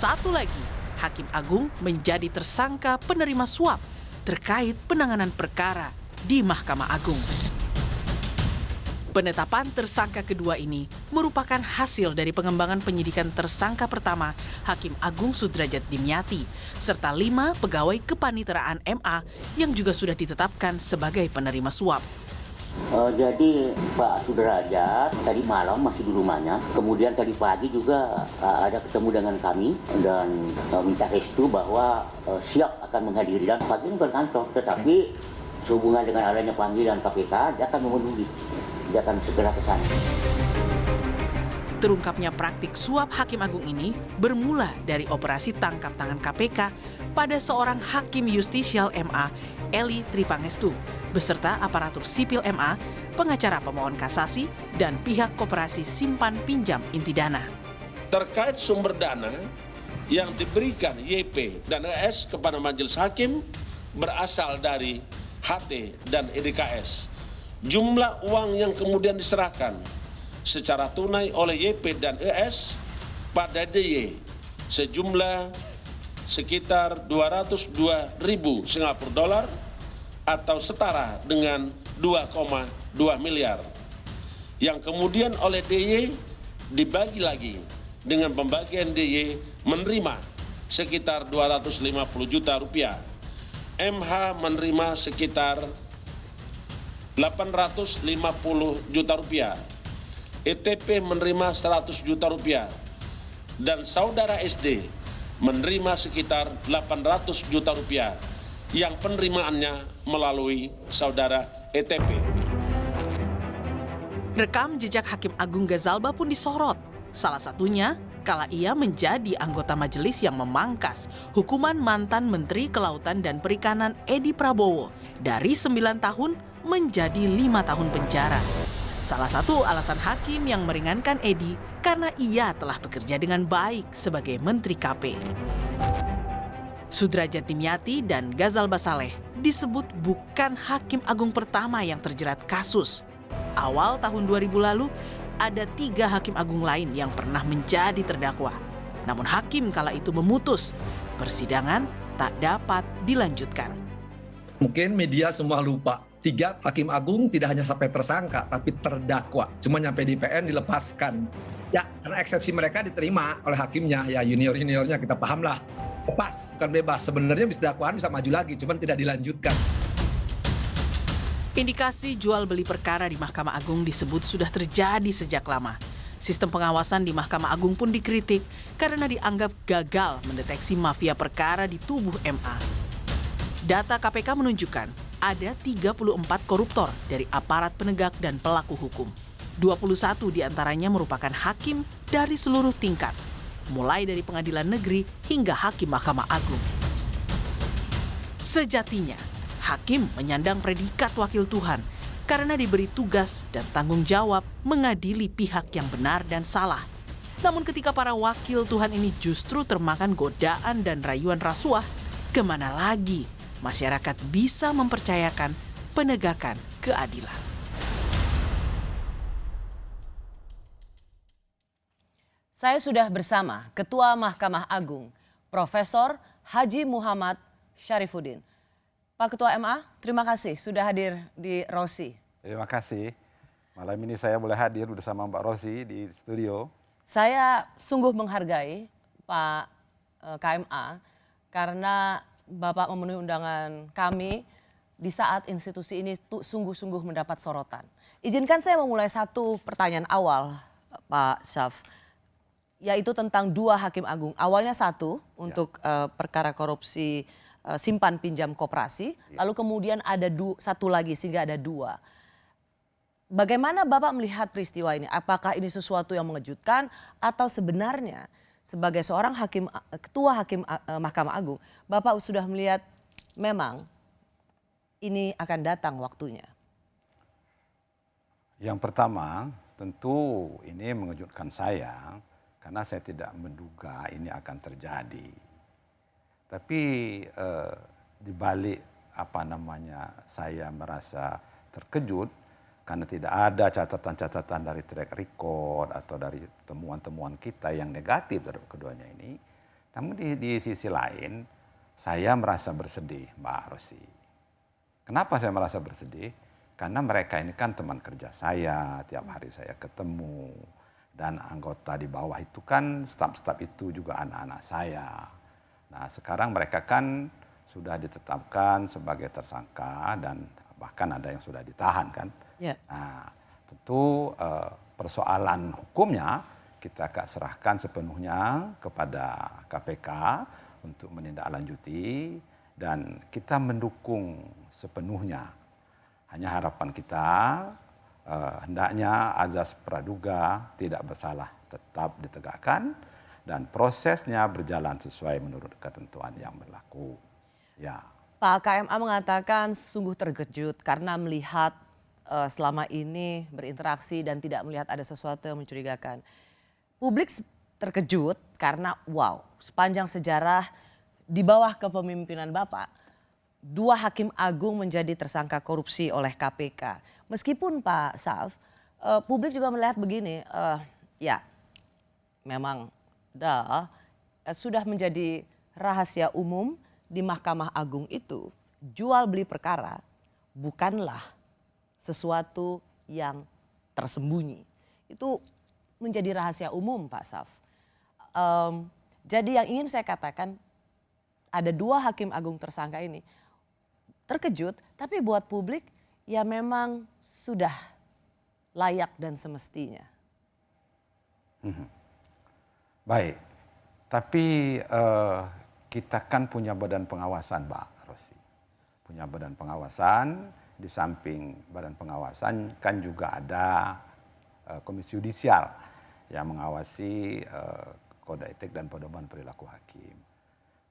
Satu lagi, Hakim Agung menjadi tersangka penerima suap terkait penanganan perkara di Mahkamah Agung. Penetapan tersangka kedua ini merupakan hasil dari pengembangan penyidikan tersangka pertama Hakim Agung Sudrajat Dimyati, serta 5 pegawai kepaniteraan MA yang juga sudah ditetapkan sebagai penerima suap. Jadi Pak Sudrajat tadi malam masih di rumahnya, kemudian tadi pagi juga ada ketemu dengan kami dan minta restu bahwa siap akan menghadiri, dan pagi ini ke kantor, tetapi sehubungan dengan adanya panggilan KPK, dia akan memenuhi. Dia akan segera ke sana. Terungkapnya praktik suap Hakim Agung ini bermula dari operasi tangkap tangan KPK pada seorang Hakim Justisial MA, Eli Tripangestu, beserta aparatur sipil MA, pengacara pemohon kasasi, dan pihak koperasi simpan pinjam inti dana. Terkait sumber dana yang diberikan YP dan ES kepada majelis hakim berasal dari HT dan EDKS. Jumlah uang yang kemudian diserahkan secara tunai oleh YP dan ES pada DY sejumlah sekitar 202.000 Singapura dolar atau setara dengan 2,2 miliar. Yang kemudian oleh DY dibagi lagi dengan pembagian DY menerima sekitar 250 juta rupiah. MH menerima sekitar 850 juta rupiah, ETP menerima 100 juta rupiah, dan saudara SD menerima sekitar 800 juta rupiah yang penerimaannya melalui saudara ETP. Rekam jejak Hakim Agung Gazalba pun disorot. Salah satunya kala ia menjadi anggota majelis yang memangkas hukuman mantan Menteri Kelautan dan Perikanan Edi Prabowo dari 9 tahun menjadi 5 tahun penjara. Salah satu alasan hakim yang meringankan Edi karena ia telah bekerja dengan baik sebagai Menteri KP. Sudrajat Dimyati dan Gazalba Saleh disebut bukan Hakim Agung pertama yang terjerat kasus. Awal tahun 2000 lalu, ada 3 Hakim Agung lain yang pernah menjadi terdakwa. Namun hakim kala itu memutus, persidangan tak dapat dilanjutkan. Mungkin media semua lupa. 3 Hakim Agung tidak hanya sampai tersangka, tapi terdakwa. Cuma nyampe di PN dilepaskan. Ya, karena eksepsi mereka diterima oleh hakimnya. Ya, junior-juniornya kita paham lah. Lepas, bukan bebas. Sebenarnya bisa dakwaan bisa maju lagi, cuma tidak dilanjutkan. Indikasi jual beli perkara di Mahkamah Agung disebut sudah terjadi sejak lama. Sistem pengawasan di Mahkamah Agung pun dikritik karena dianggap gagal mendeteksi mafia perkara di tubuh MA. Data KPK menunjukkan ada 34 koruptor dari aparat penegak dan pelaku hukum. 21 diantaranya merupakan hakim dari seluruh tingkat, mulai dari pengadilan negeri hingga hakim Mahkamah Agung. Sejatinya, hakim menyandang predikat wakil Tuhan karena diberi tugas dan tanggung jawab mengadili pihak yang benar dan salah. Namun ketika para wakil Tuhan ini justru termakan godaan dan rayuan rasuah, kemana lagi masyarakat bisa mempercayakan penegakan keadilan? Saya sudah bersama Ketua Mahkamah Agung, Profesor Haji Muhammad Syarifuddin. Pak Ketua MA, terima kasih sudah hadir di Rosi. Terima kasih. Malam ini saya boleh hadir bersama Mbak Rosi di studio. Saya sungguh menghargai Pak KMA karena Bapak memenuhi undangan kami di saat institusi ini sungguh-sungguh mendapat sorotan. Izinkan saya memulai satu pertanyaan awal, Pak Syaf, yaitu tentang 2 Hakim Agung. Awalnya 1 untuk perkara korupsi simpan pinjam koperasi, lalu kemudian ada 1 lagi sehingga ada 2. Bagaimana Bapak melihat peristiwa ini? Apakah ini sesuatu yang mengejutkan atau sebenarnya sebagai seorang ketua hakim Mahkamah Agung, Bapak sudah melihat memang ini akan datang waktunya? Yang pertama, tentu ini mengejutkan saya karena saya tidak menduga ini akan terjadi. Tapi di balik saya merasa terkejut karena tidak ada catatan-catatan dari track record atau dari temuan-temuan kita yang negatif dari keduanya ini. Namun di sisi lain, saya merasa bersedih, Mbak Rosi. Kenapa saya merasa bersedih? Karena mereka ini kan teman kerja saya, tiap hari saya ketemu. Dan anggota di bawah itu kan, staf-staf itu juga anak-anak saya. Nah sekarang mereka kan sudah ditetapkan sebagai tersangka dan bahkan ada yang sudah ditahan kan. Ya. Nah tentu persoalan hukumnya kita akan serahkan sepenuhnya kepada KPK untuk menindaklanjuti dan kita mendukung sepenuhnya. Hanya harapan kita hendaknya azas praduga tidak bersalah tetap ditegakkan dan prosesnya berjalan sesuai menurut ketentuan yang berlaku. Ya. Pak KMA mengatakan sungguh terkejut karena melihat selama ini berinteraksi dan tidak melihat ada sesuatu yang mencurigakan. Publik terkejut karena wow, sepanjang sejarah di bawah kepemimpinan Bapak, 2 hakim agung menjadi tersangka korupsi oleh KPK. Meskipun Pak Saf, publik juga melihat begini, ya memang sudah menjadi rahasia umum di Mahkamah Agung itu, jual beli perkara bukanlah sesuatu yang tersembunyi. Itu menjadi rahasia umum Pak Saf. Jadi yang ingin saya katakan, ada 2 hakim agung tersangka ini terkejut, tapi buat publik ya memang sudah layak dan semestinya. Baik, tapi kita kan punya badan pengawasan Mbak Rosi. Punya badan pengawasan, di samping badan pengawasan kan juga ada komisi yudisial yang mengawasi kode etik dan pedoman perilaku hakim.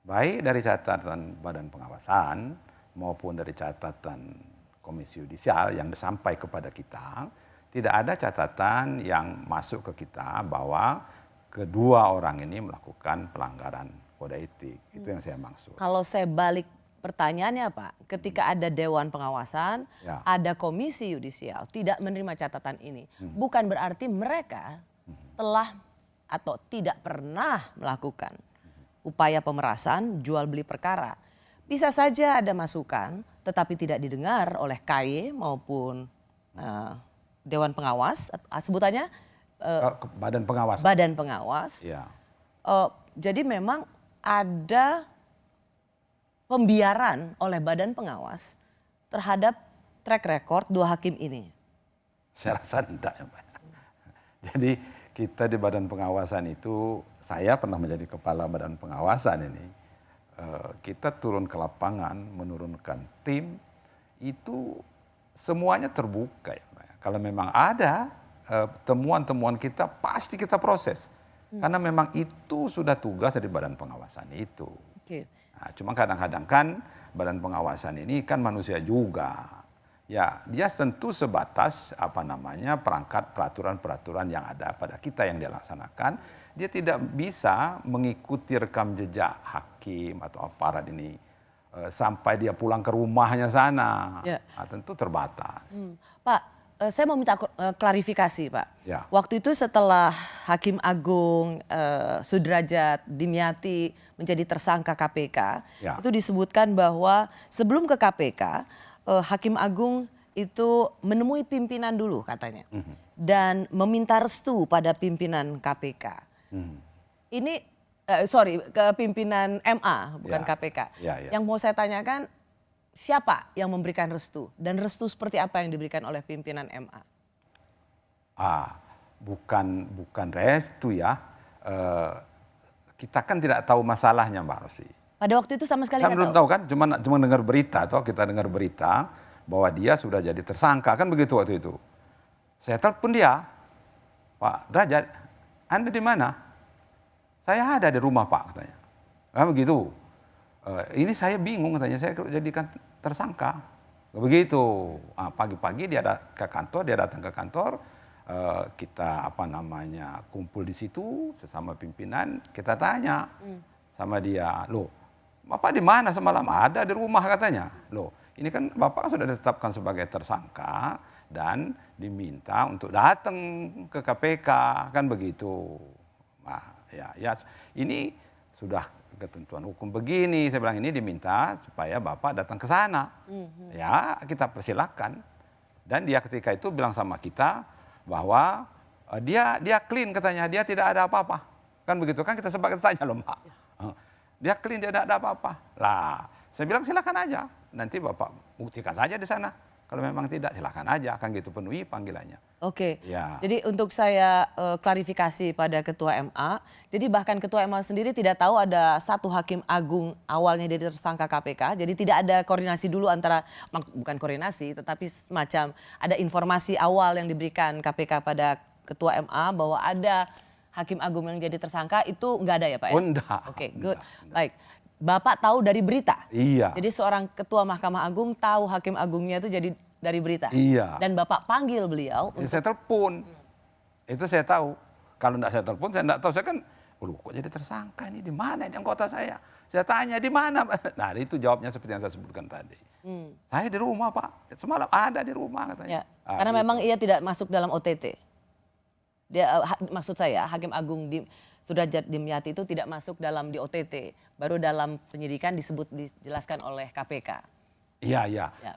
Baik dari catatan badan pengawasan maupun dari catatan komisi yudisial yang disampaikan kepada kita, tidak ada catatan yang masuk ke kita bahwa kedua orang ini melakukan pelanggaran kode etik. Itu yang saya maksud. Kalau saya balik pertanyaannya Pak, ketika ada dewan pengawasan, Ya. ada komisi yudisial tidak menerima catatan ini, bukan berarti mereka telah atau tidak pernah melakukan upaya pemerasan jual beli perkara. Bisa saja ada masukan tetapi tidak didengar oleh KY maupun dewan pengawas, sebutannya Badan pengawas. badan pengawas. Ya. Jadi memang ada pembiaran oleh badan pengawas terhadap track record 2 hakim ini. Saya rasa tidak ya Pak. Jadi kita di badan pengawasan itu, saya pernah menjadi kepala badan pengawasan ini. Kita turun ke lapangan, menurunkan tim, itu semuanya terbuka ya Pak. Kalau memang ada temuan-temuan kita, pasti kita proses. Karena memang itu sudah tugas dari badan pengawasan itu. Oke. Nah, cuma kadang-kadang kan badan pengawasan ini kan manusia juga. Ya, dia tentu sebatas perangkat peraturan-peraturan yang ada pada kita yang dia laksanakan. Dia tidak bisa mengikuti rekam jejak hakim atau aparat ini sampai dia pulang ke rumahnya sana. Ya. Nah, tentu terbatas. Pak, saya mau minta klarifikasi Pak. Ya. Waktu itu setelah Hakim Agung Sudrajat Dimyati menjadi tersangka KPK, Ya. itu disebutkan bahwa sebelum ke KPK, Hakim Agung itu menemui pimpinan dulu katanya. Dan meminta restu pada pimpinan KPK. Ini, ke pimpinan MA bukan Ya. KPK. Ya, ya. Yang mau saya tanyakan, siapa yang memberikan restu? Dan restu seperti apa yang diberikan oleh pimpinan MA? Bukan restu ya. Kita kan tidak tahu masalahnya Mbak Rosi. Pada waktu itu sama sekali Kan nggak belum tahu. tahu kan, cuma dengar berita kita dengar berita bahwa dia sudah jadi tersangka kan begitu waktu itu. Saya telepon dia, Pak Derajat, Anda di mana? Saya ada di rumah Pak katanya. Nah, begitu. Ini saya bingung katanya, saya jadikan tersangka. Begitu. Pagi-pagi dia datang ke kantor, kita kumpul di situ sesama pimpinan, kita tanya sama dia, loh, Bapak di mana semalam? Ada di rumah katanya. Loh, ini kan Bapak sudah ditetapkan sebagai tersangka dan diminta untuk datang ke KPK kan begitu. Nah, ya ini sudah ketentuan hukum begini, saya bilang ini diminta supaya Bapak datang ke sana. Ya, kita persilahkan. Dan dia ketika itu bilang sama kita bahwa dia clean katanya, dia tidak ada apa-apa. Kan begitu kan kita sempat tanya loh Mbak. Dia clean, dia tidak ada apa-apa. Lah, saya bilang silakan aja. Nanti Bapak buktikan saja di sana. Kalau memang tidak silakan aja, akan gitu penuhi panggilannya. Oke, Ya. jadi untuk saya klarifikasi pada Ketua MA, jadi bahkan Ketua MA sendiri tidak tahu ada satu hakim agung awalnya jadi tersangka KPK, jadi tidak ada koordinasi dulu antara, bukan koordinasi, tetapi semacam ada informasi awal yang diberikan KPK pada Ketua MA bahwa ada hakim agung yang jadi tersangka, itu nggak ada ya Pak? Ya? Oh, enggak. Oke, good. Baik. Bapak tahu dari berita? Iya. Jadi seorang Ketua Mahkamah Agung tahu hakim agungnya itu jadi dari berita? Iya. Dan Bapak panggil beliau? Saya telepon. Itu saya tahu. Kalau enggak saya telepon, saya enggak tahu. Saya kan, kok jadi tersangka ini? Di mana ini anggota saya? Saya tanya, di mana? Nah, itu jawabnya seperti yang saya sebutkan tadi. Saya di rumah, Pak. Semalam ada di rumah katanya. Ya, karena memang ia tidak masuk dalam OTT. Dia, maksud saya, Hakim Agung Sudrajat Dimyati itu tidak masuk dalam di OTT. Baru dalam penyidikan dijelaskan oleh KPK. Iya, iya. Ya.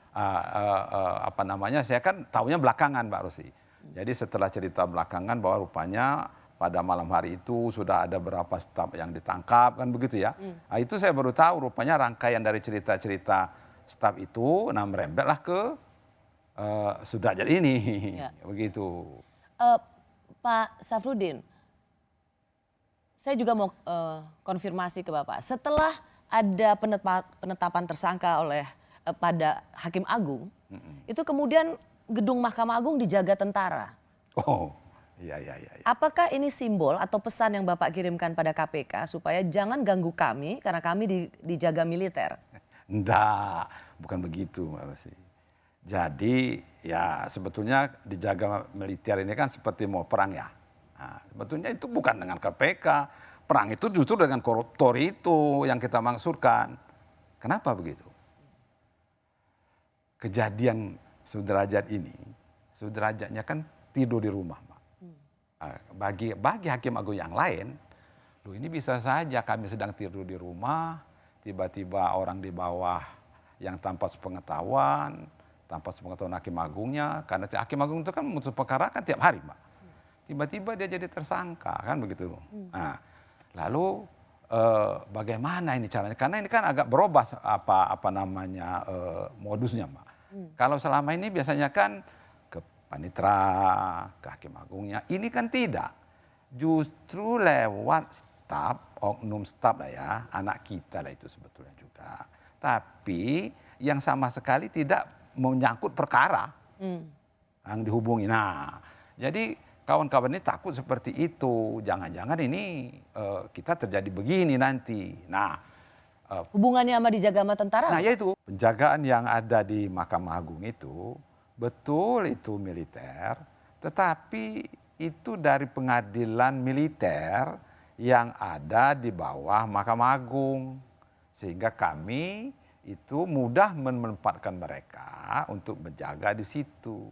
Apa namanya, saya kan tahunya belakangan Mbak Rosi. Jadi setelah cerita belakangan bahwa rupanya pada malam hari itu sudah ada berapa staf yang ditangkap, kan begitu ya. Nah, itu saya baru tahu rupanya rangkaian dari cerita-cerita staf itu, nah merembetlah ke Sudrajat ini. Ya. Begitu. Pak Safruddin, saya juga mau konfirmasi ke Bapak. Setelah ada penetapan tersangka oleh pada Hakim Agung, itu kemudian gedung Mahkamah Agung dijaga tentara. Oh, iya. Apakah ini simbol atau pesan yang Bapak kirimkan pada KPK supaya jangan ganggu kami karena kami dijaga militer? Enggak, bukan begitu Mbak Rosi. Jadi ya sebetulnya dijaga militer ini kan seperti mau perang ya. Nah, sebetulnya itu bukan dengan KPK. Perang itu justru dengan koruptor itu yang kita maksudkan. Kenapa begitu? Kejadian Sudrajat ini, Sudrajatnya kan tidur di rumah, Mbak. Bagi Hakim Agung yang lain, loh ini bisa saja kami sedang tidur di rumah, tiba-tiba orang di bawah yang tanpa sepengetahuan Hakim Agungnya, karena Hakim Agung itu kan memutus perkara kan tiap hari, Mbak. Tiba-tiba dia jadi tersangka, kan begitu. Nah, lalu bagaimana ini caranya? Karena ini kan agak berubah modusnya, Mbak. Kalau selama ini biasanya kan ke panitera, ke Hakim Agungnya, ini kan tidak. Justru lewat staf, oknum staf lah ya, anak kita lah itu sebetulnya juga. Tapi yang sama sekali tidak menyangkut perkara yang dihubungi. Nah, jadi kawan-kawan ini takut seperti itu. Jangan-jangan ini kita terjadi begini nanti. Nah, hubungannya sama dijaga sama tentara? Nah, yaitu penjagaan yang ada di Mahkamah Agung itu betul itu militer, tetapi itu dari pengadilan militer yang ada di bawah Mahkamah Agung. Sehingga kami itu mudah menempatkan mereka untuk menjaga di situ.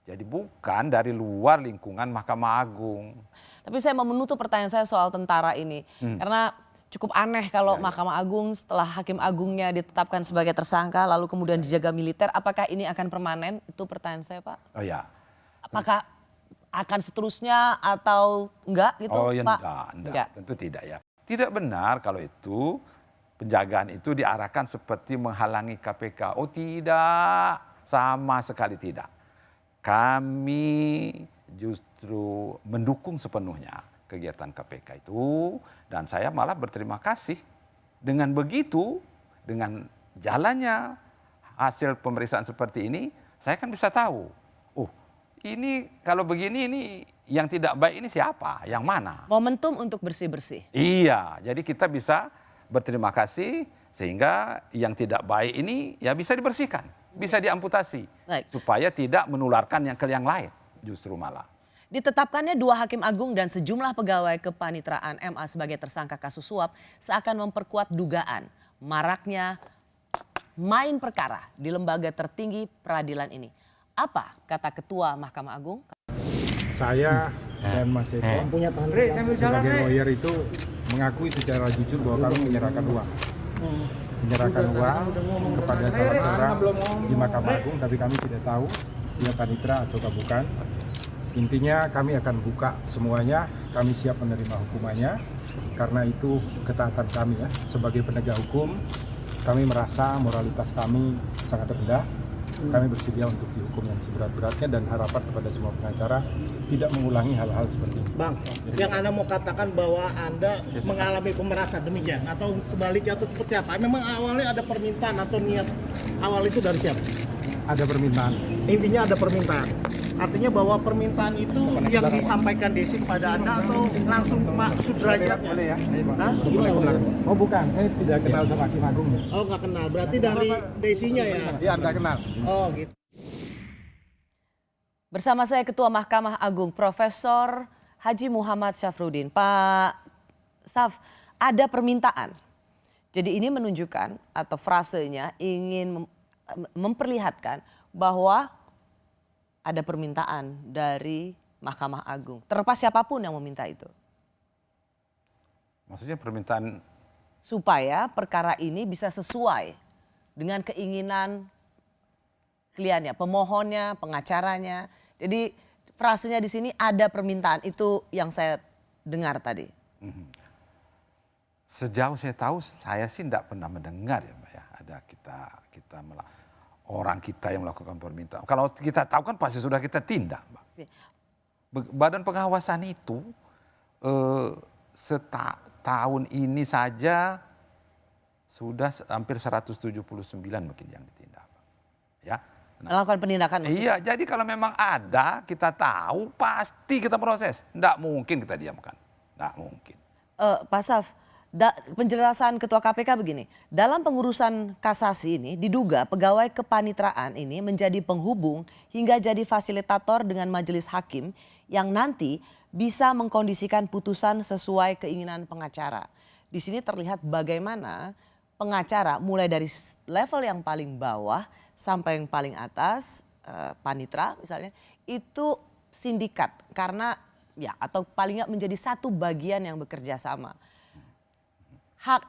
Jadi bukan dari luar lingkungan Mahkamah Agung. Tapi saya mau menutup pertanyaan saya soal tentara ini. Karena cukup aneh kalau Mahkamah Agung setelah Hakim Agungnya ditetapkan sebagai tersangka lalu kemudian dijaga militer. Apakah ini akan permanen? Itu pertanyaan saya, Pak. Oh ya. Apakah akan seterusnya atau enggak gitu, oh, ya, Pak? enggak, tentu tidak ya. Tidak benar kalau itu penjagaan itu diarahkan seperti menghalangi KPK. Oh tidak, sama sekali tidak. Kami justru mendukung sepenuhnya kegiatan KPK itu, dan saya malah berterima kasih. Dengan begitu, dengan jalannya hasil pemeriksaan seperti ini, saya kan bisa tahu, oh ini kalau begini ini yang tidak baik ini siapa, yang mana. Momentum untuk bersih-bersih. Iya, jadi kita bisa berterima kasih sehingga yang tidak baik ini ya bisa dibersihkan, bisa diamputasi. Baik. Supaya tidak menularkan yang ke yang lain justru malah. Ditetapkannya 2 Hakim Agung dan sejumlah pegawai kepanitraan MA sebagai tersangka kasus suap seakan memperkuat dugaan maraknya main perkara di lembaga tertinggi peradilan ini. Apa kata Ketua Mahkamah Agung? Saya dan Mas Eko sebagai lawyer itu mengakui secara jujur bahwa kami menyerahkan uang. Menyerahkan uang kepada salah seorang di Mahkamah Agung, tapi kami tidak tahu dia panitera atau bukan. Intinya kami akan buka semuanya, kami siap menerima hukumannya, karena itu ketaatan kami ya. Sebagai penegak hukum, kami merasa moralitas kami sangat rendah. Kami bersedia untuk dihukum yang seberat-beratnya dan harapan kepada semua pengacara tidak mengulangi hal-hal seperti ini. Bang, yang Anda mau katakan bahwa Anda mengalami pemerasan demikian atau sebaliknya atau seperti apa? Memang awalnya ada permintaan atau niat awal itu dari siapa? Ada permintaan. Intinya ada permintaan. Artinya bahwa permintaan itu yang disampaikan Desi kepada Anda atau langsung Pak Sudrajat? Boleh ya? Hah? Gimana? Oh bukan, saya tidak kenal sama Hakim Agung. Oh nggak kenal, berarti dari Desinya ya? Iya, nggak kenal. Oh gitu. Bersama saya Ketua Mahkamah Agung Profesor Haji Muhammad Syafruddin. Pak Saf, ada permintaan. Jadi ini menunjukkan atau frasenya ingin memperlihatkan bahwa ada permintaan dari Mahkamah Agung. Terlepas siapapun yang meminta itu. Maksudnya permintaan Supaya perkara ini bisa sesuai dengan keinginan kliennya, pemohonnya, pengacaranya. Jadi frasenya di sini ada permintaan, itu yang saya dengar tadi. sejauh saya tahu, saya sih tidak pernah mendengar ya Mbak ya, ada orang kita yang melakukan permintaan. Kalau kita tahu kan pasti sudah kita tindak Mbak. Badan pengawasan itu setahun ini saja sudah hampir 179 mungkin yang ditindak Mbak. Ya. Melakukan penindakan maksudnya? Iya, jadi kalau memang ada, kita tahu pasti kita proses. Tidak mungkin kita diamkan, tidak mungkin. Pak Saf, penjelasan Ketua KPK begini, dalam pengurusan kasasi ini diduga pegawai kepanitraan ini menjadi penghubung hingga jadi fasilitator dengan majelis hakim yang nanti bisa mengkondisikan putusan sesuai keinginan pengacara. Di sini terlihat bagaimana pengacara mulai dari level yang paling bawah sampai yang paling atas, panitra misalnya, itu sindikat karena ya atau paling nggak menjadi satu bagian yang bekerja sama.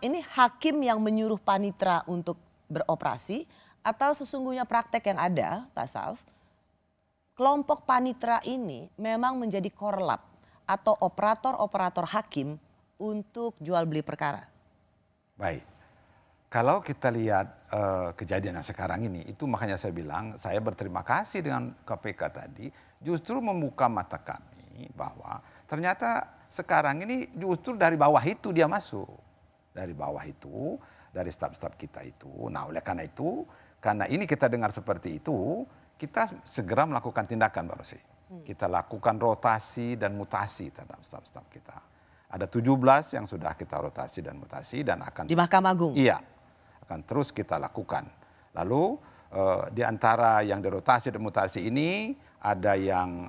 Ini hakim yang menyuruh panitra untuk beroperasi atau sesungguhnya praktek yang ada, Pak Saf, kelompok panitra ini memang menjadi korlap atau operator-operator hakim untuk jual beli perkara. Baik, kalau kita lihat kejadian yang sekarang ini, itu makanya saya bilang saya berterima kasih dengan KPK tadi justru membuka mata kami bahwa ternyata sekarang ini justru dari bawah itu dia masuk. Dari bawah itu, dari staf-staf kita itu. Nah oleh karena itu, karena ini kita dengar seperti itu, kita segera melakukan tindakan Mbak Rosi. Kita lakukan rotasi dan mutasi terhadap staf-staf kita. Ada 17 yang sudah kita rotasi dan mutasi dan akan... Di Mahkamah Agung? Iya, akan terus kita lakukan. Lalu di antara yang dirotasi dan mutasi ini, ada yang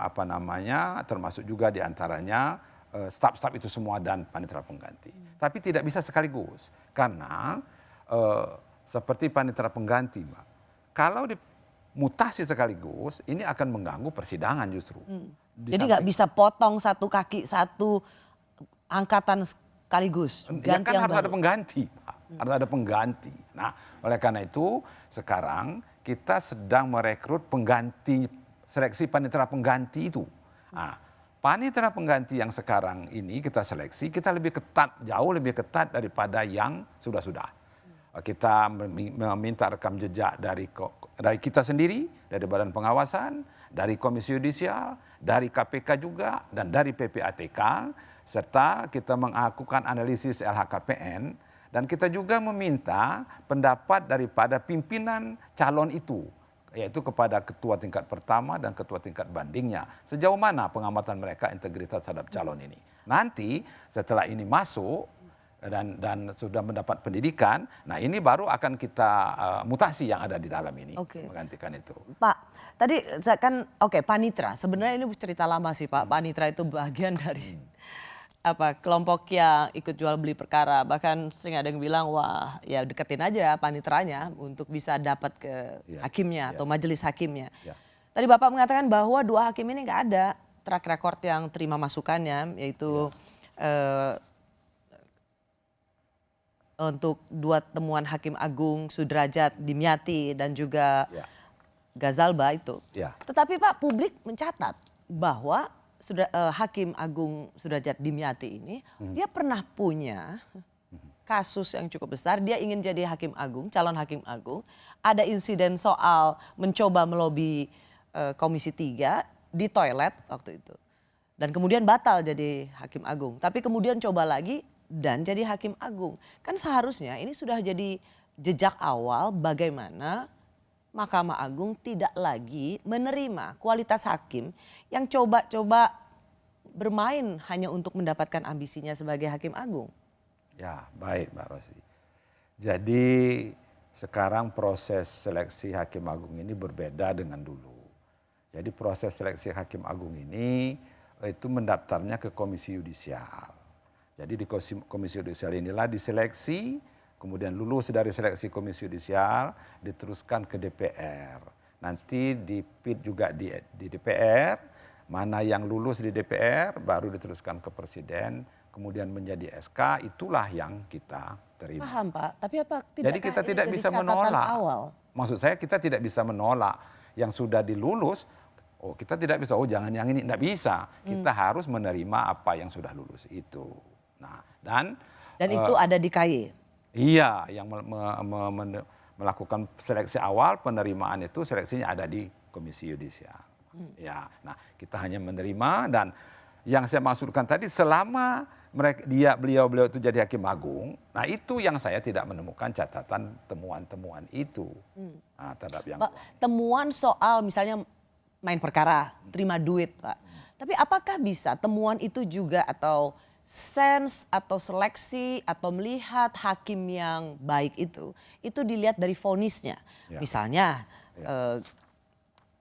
termasuk juga di antaranya staf-staf itu semua dan panitera pengganti. Tapi tidak bisa sekaligus. Karena seperti panitera pengganti, Mbak. Kalau dimutasi sekaligus, ini akan mengganggu persidangan justru. Jadi nggak bisa potong satu kaki, satu angkatan sekaligus. Ya kan harus ada pengganti, Pak. Harus ada pengganti. Nah, oleh karena itu sekarang kita sedang merekrut pengganti, seleksi panitera pengganti itu. Nah, panitera pengganti yang sekarang ini kita seleksi, kita lebih ketat, jauh lebih ketat daripada yang sudah-sudah. Kita meminta rekam jejak dari kita sendiri, dari Badan Pengawasan, dari Komisi Yudisial, dari KPK juga, dan dari PPATK, serta kita melakukan analisis LHKPN, dan kita juga meminta pendapat daripada pimpinan calon itu, yaitu kepada ketua tingkat pertama dan ketua tingkat bandingnya. Sejauh mana pengamatan mereka integritas terhadap calon ini. Nanti setelah ini masuk dan sudah mendapat pendidikan, nah ini baru akan kita mutasi yang ada di dalam ini. Menggantikan itu. Pak, tadi kan panitra, sebenarnya ini cerita lama sih Pak. Panitra itu bagian dari kelompok yang ikut jual beli perkara. Bahkan sering ada yang bilang, wah ya deketin aja panitranya untuk bisa dapat ke hakimnya atau majelis hakimnya. Tadi Bapak mengatakan bahwa dua hakim ini nggak ada track record yang terima masukannya, yaitu untuk 2 temuan Hakim Agung Sudrajat Dimyati dan juga Ya. Gazalba itu. Ya. Tetapi Pak, publik mencatat bahwa Hakim Agung Sudrajat Dimyati ini dia pernah punya kasus yang cukup besar. Dia ingin jadi Hakim Agung, calon Hakim Agung. Ada insiden soal mencoba melobi Komisi 3 di toilet waktu itu. Dan kemudian batal jadi Hakim Agung. Tapi kemudian coba lagi dan jadi Hakim Agung. Kan seharusnya ini sudah jadi jejak awal bagaimana Mahkamah Agung tidak lagi menerima kualitas hakim yang coba-coba bermain hanya untuk mendapatkan ambisinya sebagai Hakim Agung. Ya, baik Mbak Rosi. Jadi sekarang proses seleksi Hakim Agung ini berbeda dengan dulu. Jadi proses seleksi Hakim Agung ini itu mendaftarnya ke Komisi Yudisial. Jadi di Komisi Yudisial inilah diseleksi, kemudian lulus dari seleksi Komisi Yudisial, diteruskan ke DPR. Nanti dipit juga di DPR, mana yang lulus di DPR baru diteruskan ke Presiden, kemudian menjadi SK, itulah yang kita terima. Paham Pak, tapi apa tidak? Jadi kita tidak bisa menolak. Awal? Maksud saya kita tidak bisa menolak yang sudah dilulus. Oh kita tidak bisa, oh jangan yang ini, tidak bisa. Kita harus menerima apa yang sudah lulus itu. Nah, dan itu ada di KY? Iya, yang melakukan seleksi awal penerimaan itu seleksinya ada di Komisi Yudisial. Ya, nah kita hanya menerima dan yang saya maksudkan tadi selama beliau itu jadi Hakim Agung, nah itu yang saya tidak menemukan catatan temuan-temuan itu terhadap yang temuan soal misalnya main perkara, terima duit Pak. Tapi apakah bisa temuan itu juga atau sense atau seleksi atau melihat hakim yang baik itu dilihat dari vonisnya. Ya. Misalnya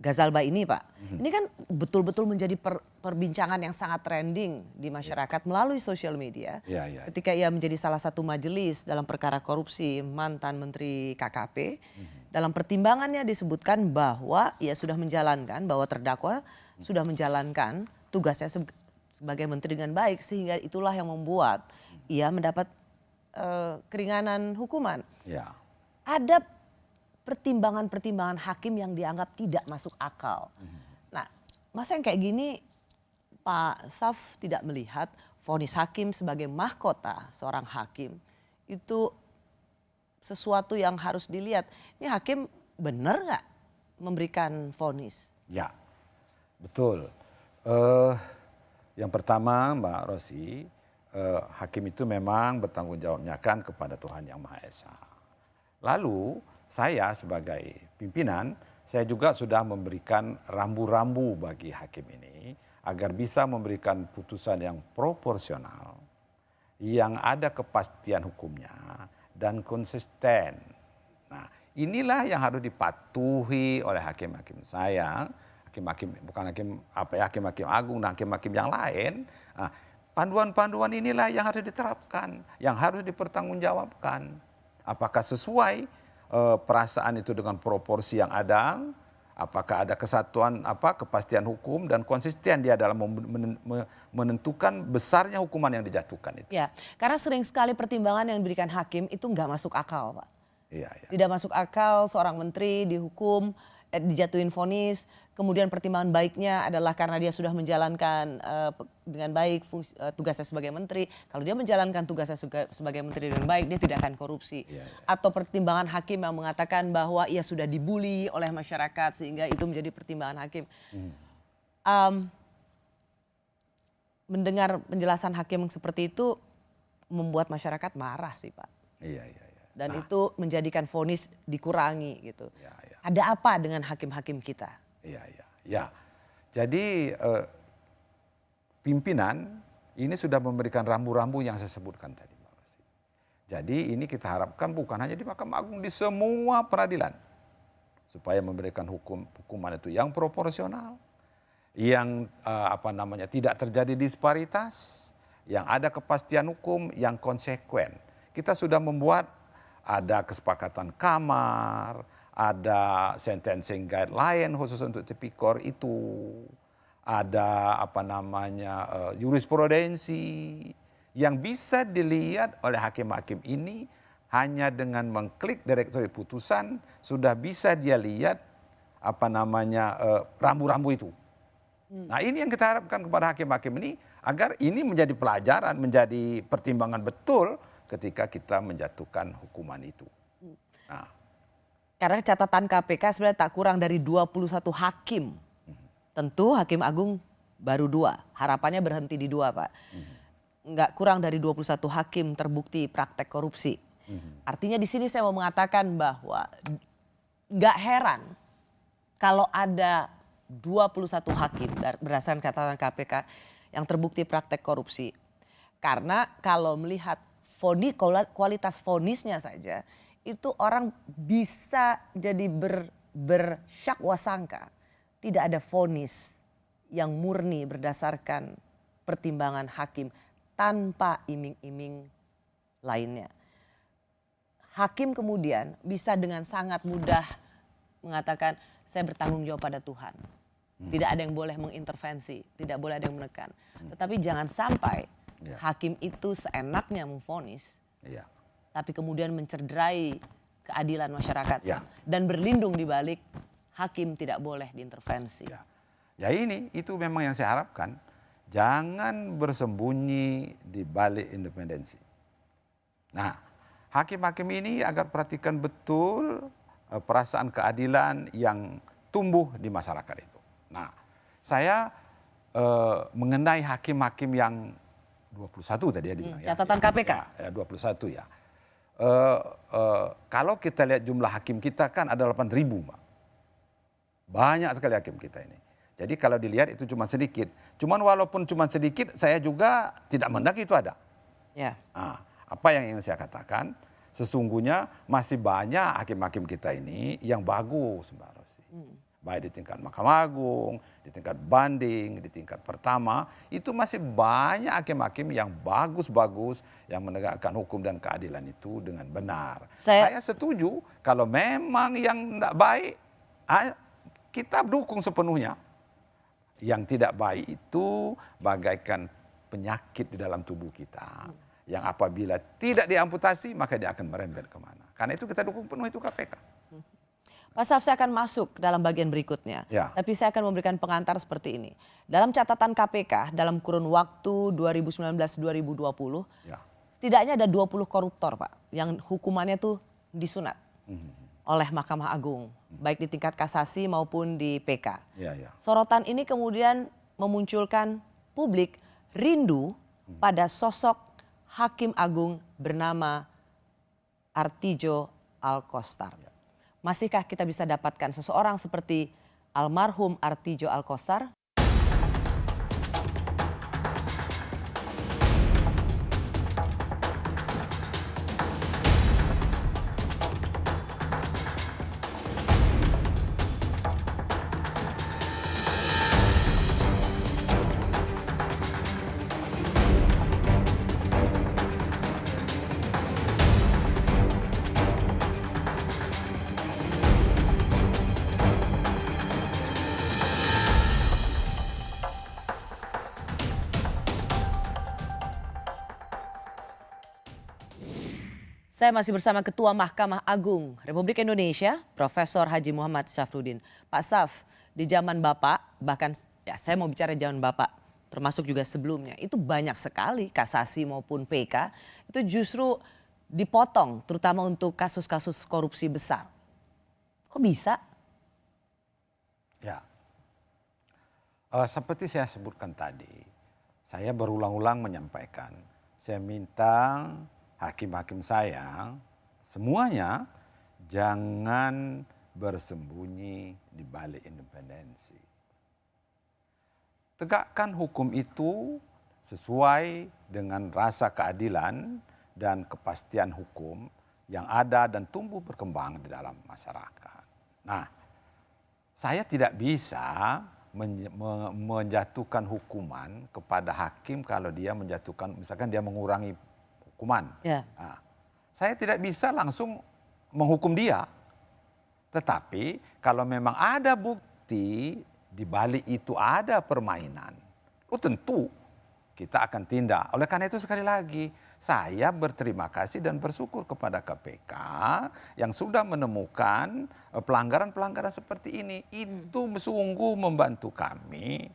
Gazalba ini Pak, ini kan betul-betul menjadi perbincangan yang sangat trending di masyarakat melalui sosial media. Ya. Ketika ia menjadi salah satu majelis dalam perkara korupsi mantan Menteri KKP, dalam pertimbangannya disebutkan bahwa ia sudah menjalankan, bahwa terdakwa sudah menjalankan tugasnya sebagai menteri dengan baik, sehingga itulah yang membuat ia mendapat keringanan hukuman. Ya. Ada pertimbangan-pertimbangan hakim yang dianggap tidak masuk akal. Nah, masa yang kayak gini Pak Saf tidak melihat vonis hakim sebagai mahkota seorang hakim itu sesuatu yang harus dilihat. Ini hakim benar nggak memberikan vonis? Ya, betul. Yang pertama Mbak Rosi, hakim itu memang bertanggung jawabnya kan kepada Tuhan Yang Maha Esa. Lalu saya sebagai pimpinan, saya juga sudah memberikan rambu-rambu bagi hakim ini agar bisa memberikan putusan yang proporsional, yang ada kepastian hukumnya dan konsisten. Nah, inilah yang harus dipatuhi oleh hakim-hakim saya, hakim-hakim bukan hakim-hakim agung dan hakim-hakim yang lain. Nah, panduan-panduan inilah yang harus diterapkan, yang harus dipertanggungjawabkan. Apakah sesuai perasaan itu dengan proporsi yang ada, apakah ada kesatuan kepastian hukum dan konsisten dia dalam menentukan besarnya hukuman yang dijatuhkan itu. Ya, karena sering sekali pertimbangan yang diberikan hakim itu nggak masuk akal, Pak. Iya. Tidak masuk akal seorang menteri dihukum, dijatuhin vonis, kemudian pertimbangan baiknya adalah karena dia sudah menjalankan dengan baik tugasnya sebagai menteri. Kalau dia menjalankan tugasnya sebagai menteri dengan baik, dia tidak akan korupsi. Iya. Atau pertimbangan hakim yang mengatakan bahwa ia sudah dibully oleh masyarakat sehingga itu menjadi pertimbangan hakim. Mendengar penjelasan hakim seperti itu membuat masyarakat marah sih Pak. Iya. Dan itu menjadikan vonis dikurangi gitu. Iya. Ada apa dengan hakim-hakim kita? Iya. Jadi pimpinan ini sudah memberikan rambu-rambu yang saya sebutkan tadi. Jadi ini kita harapkan bukan hanya di Mahkamah Agung, di semua peradilan. Supaya memberikan hukuman itu yang proporsional, yang tidak terjadi disparitas, yang ada kepastian hukum, yang konsekuen. Kita sudah membuat ada kesepakatan kamar, ada sentencing guideline khusus untuk tipikor itu, ada jurisprudensi yang bisa dilihat oleh hakim-hakim ini hanya dengan mengklik direktori putusan sudah bisa dia lihat rambu-rambu itu. Nah, ini yang kita harapkan kepada hakim-hakim ini agar ini menjadi pelajaran, menjadi pertimbangan betul ketika kita menjatuhkan hukuman itu. Nah, Karena catatan KPK sebenarnya tak kurang dari 21 hakim. Tentu Hakim Agung baru 2. Harapannya berhenti di 2, Pak. Nggak kurang dari 21 hakim terbukti praktek korupsi. Artinya di sini saya mau mengatakan bahwa nggak heran kalau ada 21 hakim berdasarkan catatan KPK yang terbukti praktek korupsi. Karena kalau melihat kualitas vonisnya saja, itu orang bisa jadi bersyakwa-sangka. Tidak ada vonis yang murni berdasarkan pertimbangan hakim tanpa iming-iming lainnya. Hakim kemudian bisa dengan sangat mudah mengatakan saya bertanggung jawab pada Tuhan. Tidak ada yang boleh mengintervensi, tidak boleh ada yang menekan. Tetapi jangan sampai hakim itu seenaknya memvonis, tapi kemudian mencederai keadilan masyarakat dan berlindung di balik hakim tidak boleh diintervensi. Ya itu memang yang saya harapkan. Jangan bersembunyi di balik independensi. Nah, hakim-hakim ini agar perhatikan betul perasaan keadilan yang tumbuh di masyarakat itu. Nah, saya mengenai hakim-hakim yang 21 tadi ya dibilang. Catatan KPK. Ya, 21 ya. Kalau kita lihat jumlah hakim kita kan ada 8.000, Mbak. Banyak sekali hakim kita ini. Jadi kalau dilihat itu cuma sedikit. Cuman walaupun cuma sedikit, saya juga tidak mendaki itu ada. Ya. Nah, apa yang ingin saya katakan? Sesungguhnya masih banyak hakim-hakim kita ini yang bagus, Mbak Rosi. Baik di tingkat Mahkamah Agung, di tingkat banding, di tingkat pertama. Itu masih banyak hakim-hakim yang bagus-bagus yang menegakkan hukum dan keadilan itu dengan benar. Saya setuju kalau memang yang tidak baik, kita dukung sepenuhnya. Yang tidak baik itu bagaikan penyakit di dalam tubuh kita. Yang apabila tidak diamputasi maka dia akan merembet kemana. Karena itu kita dukung penuh itu KPK. Pak Saf, saya akan masuk dalam bagian berikutnya. Tapi saya akan memberikan pengantar seperti ini. Dalam catatan KPK dalam kurun waktu 2019-2020, setidaknya ada 20 koruptor, Pak, yang hukumannya tuh disunat oleh Mahkamah Agung, baik di tingkat kasasi maupun di PK. Sorotan ini kemudian memunculkan publik rindu pada sosok Hakim Agung bernama Artidjo Alkostar. Masihkah kita bisa dapatkan seseorang seperti almarhum Artidjo Alkostar? Saya masih bersama Ketua Mahkamah Agung Republik Indonesia, Profesor Haji Muhammad Syafruddin. Pak Saf, di zaman Bapak, bahkan ya saya mau bicara zaman Bapak, termasuk juga sebelumnya, itu banyak sekali kasasi maupun PK, itu justru dipotong, terutama untuk kasus-kasus korupsi besar. Kok bisa? Ya, seperti saya sebutkan tadi, saya berulang-ulang menyampaikan, saya minta hakim-hakim saya semuanya jangan bersembunyi di balik independensi. Tegakkan hukum itu sesuai dengan rasa keadilan dan kepastian hukum yang ada dan tumbuh berkembang di dalam masyarakat. Nah, saya tidak bisa menjatuhkan hukuman kepada hakim kalau dia menjatuhkan, misalkan dia mengurangi hukuman. Nah, saya tidak bisa langsung menghukum dia. Tetapi kalau memang ada bukti di balik itu ada permainan, tentu kita akan tindak. Oleh karena itu sekali lagi, saya berterima kasih dan bersyukur kepada KPK yang sudah menemukan pelanggaran-pelanggaran seperti ini. Itu sungguh membantu kami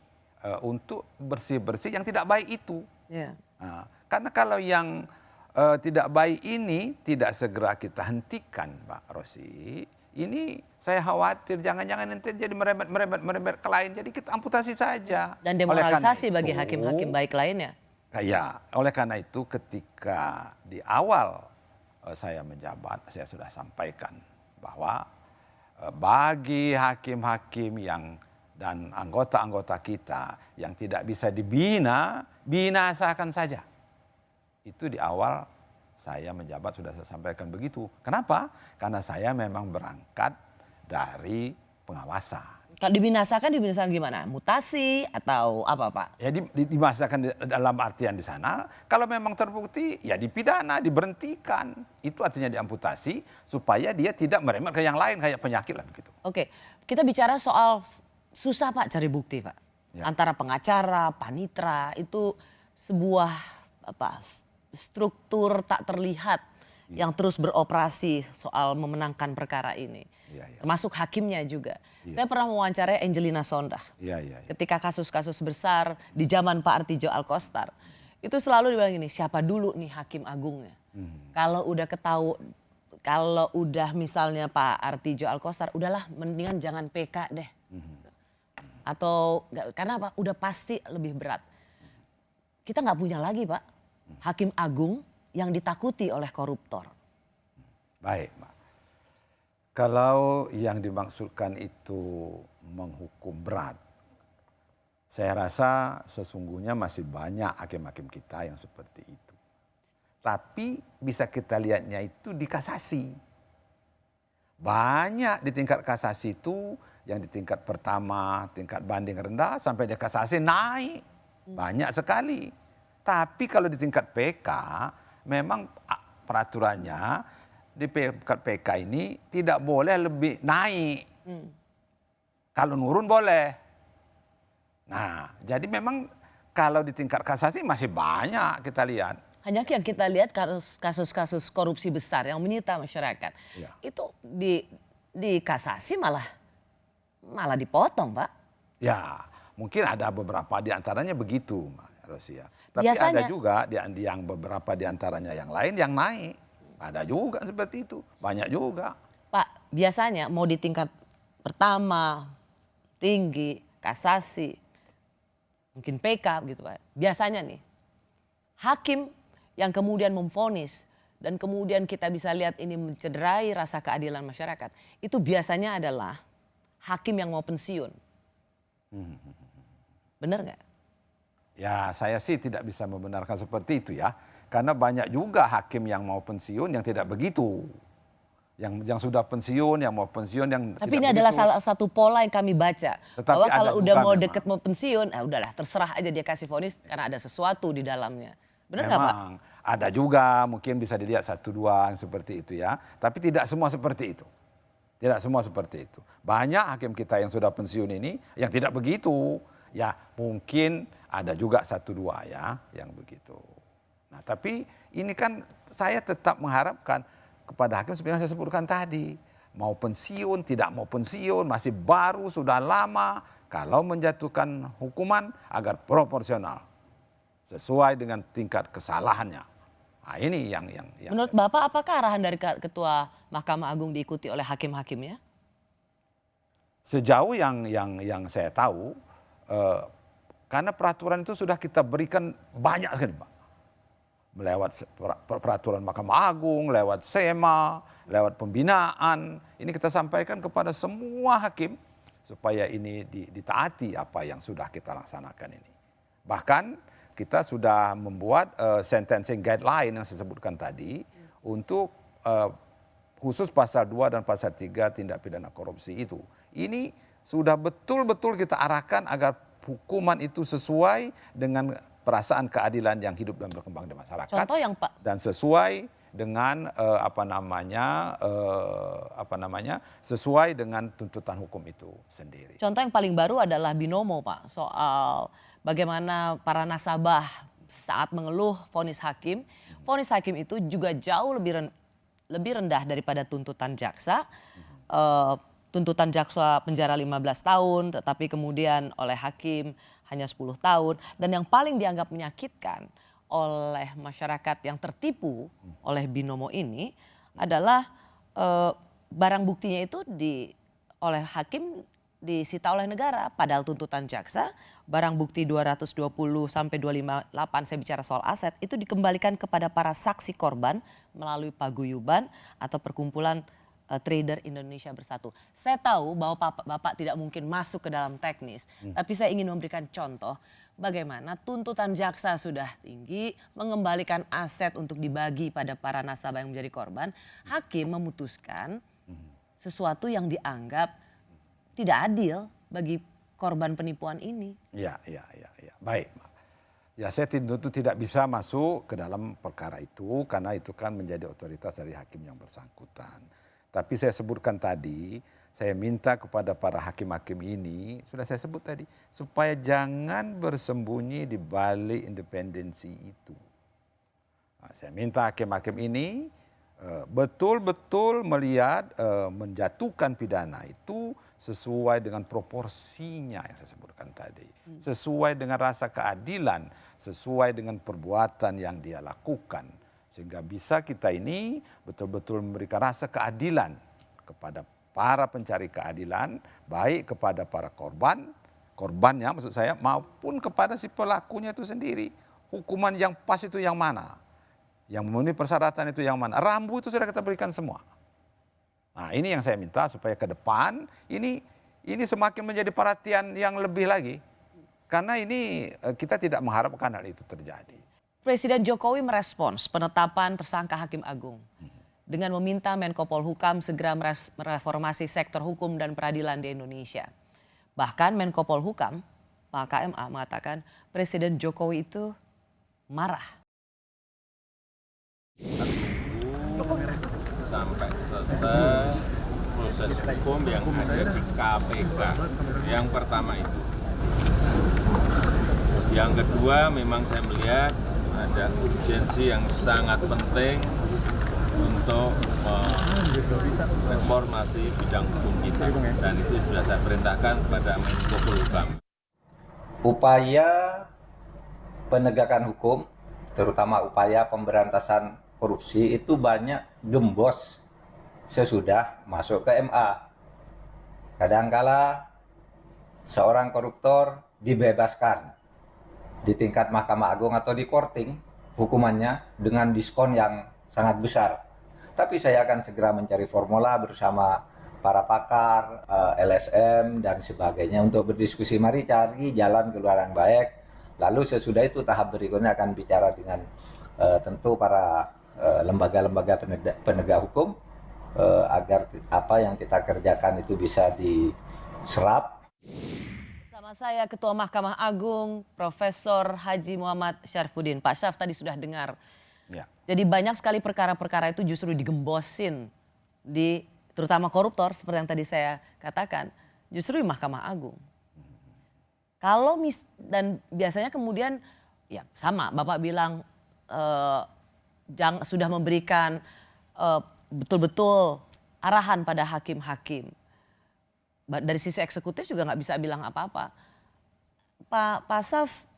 untuk bersih-bersih yang tidak baik itu. Yeah. Nah, karena kalau yang tidak baik ini tidak segera kita hentikan, Pak Rosi, ini saya khawatir jangan-jangan nanti jadi merembet ke lain. Jadi kita amputasi saja. Dan demoralisasi bagi hakim-hakim baik lainnya. Ya, oleh karena itu ketika di awal saya menjabat, saya sudah sampaikan bahwa bagi hakim-hakim yang dan anggota-anggota kita yang tidak bisa dibina, binasakan saja. Itu di awal saya menjabat sudah saya sampaikan begitu. Kenapa? Karena saya memang berangkat dari pengawasan. Kalau dibinasakan gimana? Mutasi atau apa, Pak? Ya dibinasakan dalam artian di sana, kalau memang terbukti ya dipidana, diberhentikan. Itu artinya diamputasi supaya dia tidak merembet ke yang lain kayak penyakit lah begitu. Oke, kita bicara soal susah Pak cari bukti Pak. Ya. Antara pengacara, panitra itu sebuah struktur tak terlihat yang terus beroperasi soal memenangkan perkara ini. Ya, ya. Termasuk hakimnya juga. Ya. Saya pernah mewawancarai Angelina Sondah. Ya. Ketika kasus-kasus besar di zaman Pak Artijo Alkostar. Itu selalu dibilang gini, siapa dulu nih hakim agungnya. Kalau udah misalnya Pak Artijo Alkostar, udahlah mendingan jangan PK deh. Atau karena apa? Udah pasti lebih berat. Kita nggak punya lagi Pak hakim agung yang ditakuti oleh koruptor. Baik, Pak. Kalau yang dimaksudkan itu menghukum berat, saya rasa sesungguhnya masih banyak hakim-hakim kita yang seperti itu. Tapi bisa kita lihatnya itu di kasasi. Banyak di tingkat kasasi itu yang di tingkat pertama, tingkat banding rendah sampai di kasasi naik. Banyak sekali. Tapi kalau di tingkat PK memang peraturannya di tingkat PK ini tidak boleh lebih naik. Kalau nurun boleh. Nah, jadi memang kalau di tingkat kasasi masih banyak kita lihat. Hanya yang kita lihat kasus-kasus korupsi besar yang menyita masyarakat. Ya. Itu di kasasi malah dipotong, Pak. Ya, mungkin ada beberapa di antaranya begitu, Mbak Rosia. Tapi Biasanya, ada juga yang beberapa di antaranya yang lain yang naik. Ada juga seperti itu, banyak juga. Pak, biasanya mau di tingkat pertama, tinggi, kasasi, mungkin PK gitu Pak. Biasanya nih, hakim yang kemudian memvonis dan kemudian kita bisa lihat ini mencederai rasa keadilan masyarakat, itu biasanya adalah hakim yang mau pensiun. Benar nggak? Ya, saya sih tidak bisa membenarkan seperti itu ya. Karena banyak juga hakim yang mau pensiun yang tidak begitu. Yang sudah pensiun, yang mau pensiun, yang tapi tidak ini adalah begitu. salah satu pola yang kami baca. Tetapi bahwa ada kalau juga udah mau memang. deket mau pensiun, udahlah terserah aja dia kasih vonis karena ada sesuatu di dalamnya. Benar nggak Pak? Memang ada juga mungkin bisa dilihat satu dua yang seperti itu ya. Tapi tidak semua seperti itu. Tidak semua seperti itu. Banyak hakim kita yang sudah pensiun ini yang tidak begitu. Ya mungkin ada juga satu dua ya yang begitu. Nah tapi ini kan saya tetap mengharapkan kepada hakim seperti yang saya sebutkan tadi. Mau pensiun, tidak mau pensiun, masih baru, sudah lama. Kalau menjatuhkan hukuman agar proporsional. Sesuai dengan tingkat kesalahannya. Nah ini yang Menurut Bapak apakah arahan dari Ketua Mahkamah Agung diikuti oleh hakim-hakimnya? Sejauh yang saya tahu, karena peraturan itu sudah kita berikan banyak sekali Pak. Lewat peraturan Mahkamah Agung, lewat SEMA, lewat pembinaan. Ini kita sampaikan kepada semua hakim supaya ini ditaati apa yang sudah kita laksanakan ini. Bahkan kita sudah membuat sentencing guideline yang saya sebutkan tadi untuk khusus pasal 2 dan pasal 3 tindak pidana korupsi itu. Ini sudah betul-betul kita arahkan agar hukuman itu sesuai dengan perasaan keadilan yang hidup dan berkembang di masyarakat. Contoh yang Pak. Dan sesuai dengan sesuai dengan tuntutan hukum itu sendiri. Contoh yang paling baru adalah binomo Pak, soal bagaimana para nasabah saat mengeluh vonis hakim itu juga jauh lebih rendah daripada tuntutan jaksa. Tuntutan jaksa penjara 15 tahun, tetapi kemudian oleh hakim hanya 10 tahun. Dan yang paling dianggap menyakitkan oleh masyarakat yang tertipu oleh binomo ini adalah barang buktinya itu oleh hakim disita oleh negara. Padahal tuntutan jaksa, barang bukti 220 sampai 258, saya bicara soal aset, itu dikembalikan kepada para saksi korban melalui paguyuban atau perkumpulan trader Indonesia Bersatu. Saya tahu bahwa Bapak tidak mungkin masuk ke dalam teknis, tapi saya ingin memberikan contoh bagaimana tuntutan jaksa sudah tinggi, mengembalikan aset untuk dibagi pada para nasabah yang menjadi korban. Hakim memutuskan sesuatu yang dianggap tidak adil bagi korban penipuan ini. Ya. Baik. Ya, saya tentu tidak bisa masuk ke dalam perkara itu karena itu kan menjadi otoritas dari hakim yang bersangkutan. Tapi saya sebutkan tadi, saya minta kepada para hakim-hakim ini, sudah saya sebut tadi, supaya jangan bersembunyi di balik independensi itu. Nah, saya minta hakim-hakim ini betul-betul melihat menjatuhkan pidana itu sesuai dengan proporsinya yang saya sebutkan tadi. Sesuai dengan rasa keadilan, sesuai dengan perbuatan yang dia lakukan. Sehingga bisa kita ini betul-betul memberikan rasa keadilan kepada para pencari keadilan, baik kepada para korbannya maksud saya, maupun kepada si pelakunya itu sendiri. Hukuman yang pas itu yang mana? Yang memenuhi persyaratan itu yang mana? Rambu itu sudah kita berikan semua. Nah, ini yang saya minta supaya ke depan ini semakin menjadi perhatian yang lebih lagi. Karena ini kita tidak mengharapkan hal itu terjadi. Presiden Jokowi merespons penetapan tersangka Hakim Agung dengan meminta Menko Polhukam segera mereformasi sektor hukum dan peradilan di Indonesia. Bahkan Menko Polhukam, Pak KMA, mengatakan Presiden Jokowi itu marah. Sampai selesai proses hukum yang ada di KPK. Yang pertama itu. Yang kedua memang saya melihat ada urgensi yang sangat penting untuk reformasi bidang hukum kita. Dan itu sudah saya perintahkan kepada Menko Polhukam. Upaya penegakan hukum, terutama upaya pemberantasan korupsi itu banyak gembos sesudah masuk ke MA. Kadangkala seorang koruptor dibebaskan di tingkat Mahkamah Agung atau di korting hukumannya dengan diskon yang sangat besar. Tapi saya akan segera mencari formula bersama para pakar, LSM dan sebagainya untuk berdiskusi. Mari cari jalan keluar yang baik. Lalu sesudah itu tahap berikutnya akan bicara dengan tentu para lembaga-lembaga penegak hukum agar apa yang kita kerjakan itu bisa diserap. Bersama saya Ketua Mahkamah Agung Profesor Haji Muhammad Syarfuddin. Pak Syaf tadi sudah dengar. Ya. Jadi banyak sekali perkara-perkara itu justru digembosin terutama koruptor seperti yang tadi saya katakan justru di Mahkamah Agung. Dan biasanya kemudian ya sama Bapak bilang sudah memberikan betul-betul arahan pada hakim-hakim. Dari sisi eksekutif juga nggak bisa bilang apa-apa. Pak Syaf,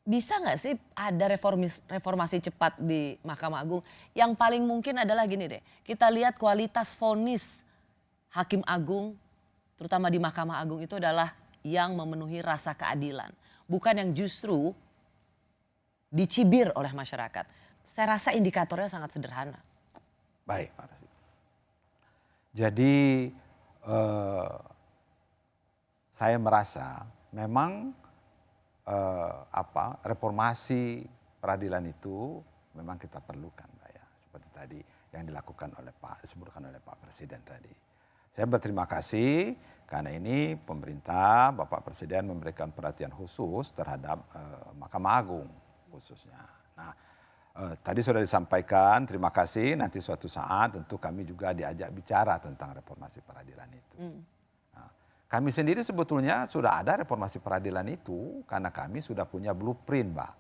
bisa nggak sih ada reformasi cepat di Mahkamah Agung? Yang paling mungkin adalah gini deh, kita lihat kualitas vonis Hakim Agung, terutama di Mahkamah Agung itu adalah yang memenuhi rasa keadilan. Bukan yang justru dicibir oleh masyarakat. Saya rasa indikatornya sangat sederhana. Baik, Pak Rasi. Jadi saya merasa memang reformasi peradilan itu memang kita perlukan, Pak, ya. Seperti tadi yang dilakukan oleh disebutkan oleh Pak Presiden tadi. Saya berterima kasih karena ini pemerintah, Bapak Presiden memberikan perhatian khusus terhadap Mahkamah Agung khususnya. Nah, tadi sudah disampaikan, terima kasih. Nanti suatu saat tentu kami juga diajak bicara tentang reformasi peradilan itu. Nah, Kami sendiri sebetulnya sudah ada reformasi peradilan itu karena kami sudah punya blueprint, Mbak.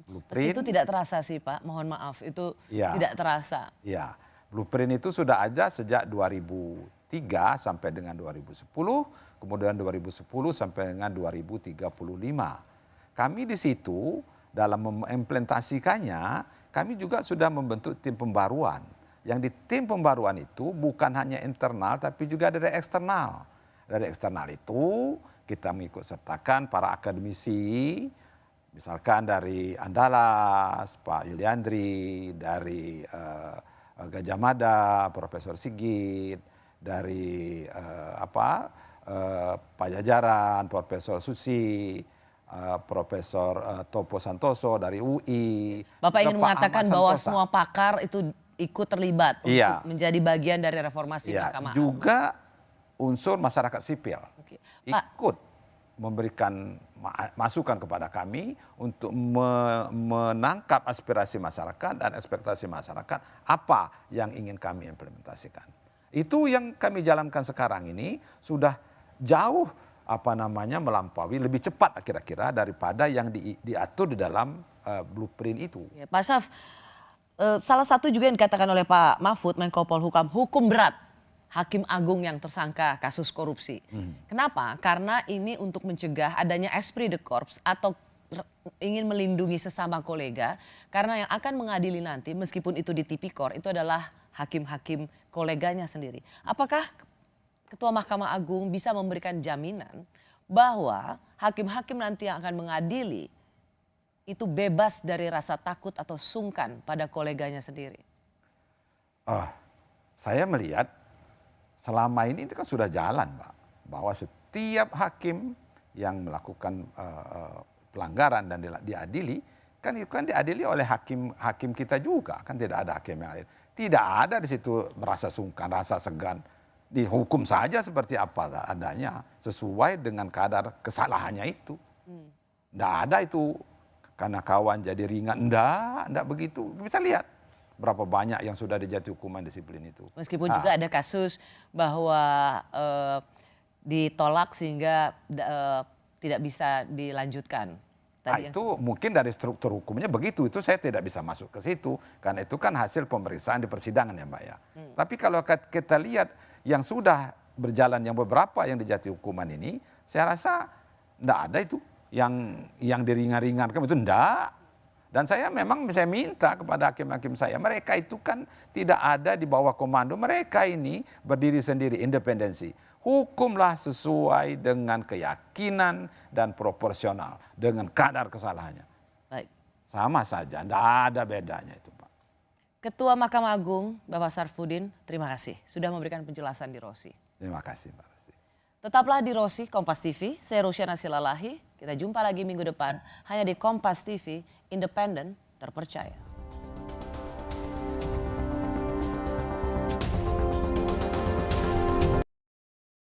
Blueprint Itu tidak terasa sih Pak, mohon maaf, itu Ya. tidak terasa. Ya, blueprint itu sudah ada sejak 2003 sampai dengan 2010, kemudian 2010 sampai dengan 2035. Kami di situ dalam mengimplementasikannya, kami juga sudah membentuk tim pembaruan. Yang di tim pembaruan itu bukan hanya internal tapi juga dari eksternal. Dari eksternal itu kita mengikut sertakan para akademisi, misalkan dari Andalas, Pak Yuliandri, dari Gajah Mada, Profesor Sigit, dari Pajajaran, Profesor Susi, Profesor Topo Santoso dari UI. Bapak ingin Pak mengatakan Ahmad bahwa Santosa. semua pakar itu ikut terlibat Iya. untuk menjadi bagian dari reformasi Ya, Mahkamah Agung. juga unsur masyarakat sipil Oke. Pak, ikut memberikan masukan kepada kami untuk menangkap aspirasi masyarakat dan ekspektasi masyarakat apa yang ingin kami implementasikan. Itu yang kami jalankan sekarang ini sudah jauh melampaui, lebih cepat kira-kira daripada yang diatur di dalam blueprint itu. ya, Pak Syaf, salah satu juga yang dikatakan oleh Pak Mahfud, Menko Polhukam, hukum berat Hakim Agung yang tersangka kasus korupsi. Kenapa? Karena ini untuk mencegah adanya esprit de corps atau ingin melindungi sesama kolega. Karena yang akan mengadili nanti meskipun itu di tipikor itu adalah hakim-hakim koleganya sendiri. Apakah Ketua Mahkamah Agung bisa memberikan jaminan bahwa hakim-hakim nanti yang akan mengadili itu bebas dari rasa takut atau sungkan pada koleganya sendiri? Saya melihat selama ini itu kan sudah jalan, Pak, bahwa setiap hakim yang melakukan pelanggaran dan diadili kan itu kan diadili oleh hakim kita juga, kan tidak ada hakim yang adil. Tidak ada di situ merasa sungkan, rasa segan. Dihukum saja seperti apa adanya sesuai dengan kadar kesalahannya itu. Tidak ada itu karena kawan jadi ringan, enggak begitu. Bisa lihat berapa banyak yang sudah dijatuhi hukuman disiplin itu. Meskipun juga ada kasus bahwa ditolak sehingga tidak bisa dilanjutkan. Itu mungkin dari struktur hukumnya begitu, itu saya tidak bisa masuk ke situ karena itu kan hasil pemeriksaan di persidangan ya Mbak ya. Tapi kalau kita lihat yang sudah berjalan yang beberapa yang dijatuhi hukuman ini, saya rasa enggak ada itu yang diringan-ringankan itu enggak. Dan saya minta kepada hakim-hakim saya, mereka itu kan tidak ada di bawah komando, mereka ini berdiri sendiri, independensi. Hukumlah sesuai dengan keyakinan dan proporsional dengan kadar kesalahannya. Baik. Sama saja, tidak ada bedanya itu Pak. Ketua Mahkamah Agung Bapak Sarfuddin, terima kasih sudah memberikan penjelasan di Rosi. Terima kasih Pak Rosi. Tetaplah di Rosi, Kompas TV, saya Rusyana Silalahi. Kita jumpa lagi minggu depan hanya di Kompas TV, independen, terpercaya.